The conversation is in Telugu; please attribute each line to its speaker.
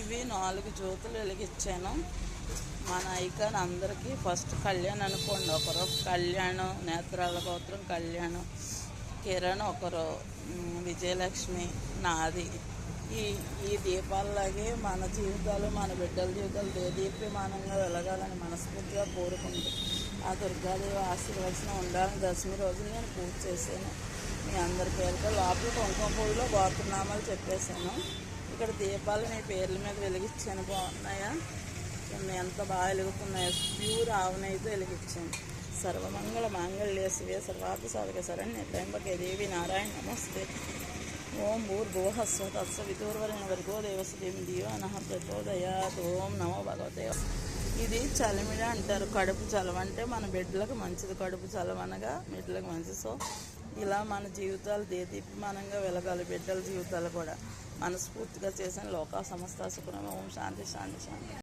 Speaker 1: ఇవి 4 జ్యోతులు వెలిగించాను. మన ఐకాన్ అందరికీ ఫస్ట్ కళ్యాణ్ అనుకోండి. ఒకరు కళ్యాణ్, నేత్రాల గోత్రం కళ్యాణ్, కిరణ్ ఒకరు, విజయలక్ష్మి నాది. ఈ దీపాలలాగే మన జీవితాలు, మన బిడ్డల జీవితాలు దేదీప్యమానంగా వెలగాలని మనస్ఫూర్తిగా కోరుకుంటూ ఆ దుర్గాదేవి ఆశీర్వచనం ఉండాలని దశమి రోజున నేను పూజ చేశాను. మీ అందరి పేరుతో లోపల కుంకుమ పూజలో గోత్రనామాలు చెప్పేశాను. ఇక్కడ దీపాలు మీ పేర్ల మీద వెలిగించాను. బాగున్నాయా? ఎంత బాగా వెలుగుతున్నాయో. ప్యూర్ ఆవునైతే వెలిగించాను. సర్వమంగళ మాంగళ్య శివే సర్వార్థ సాధక శరణ్య త్రయంబకే దేవి నారాయణ నమస్తే. ఓం భూర్భువః స్వః తత్సవితుర్వరేణ్యం భర్గో దేవస్య ధీమహి ధియో నః ప్రచోదయాత్. ఓం నమో భగవతే. ఇది చలిమిడ అంటారు. కడుపు చలవ అంటే మన బిడ్డలకు మంచిది. కడుపు చలవనగా బిడ్డలకు మంచిది. సో ఇలా మన జీవితాలు దేదీప్యమానంగా వెలగాలి. బిడ్డల జీవితాలు కూడా మనస్ఫూర్తిగా చేసిన లోకా సమస్త సుఖం. ఓం శాంతి శాంతి శాంతి.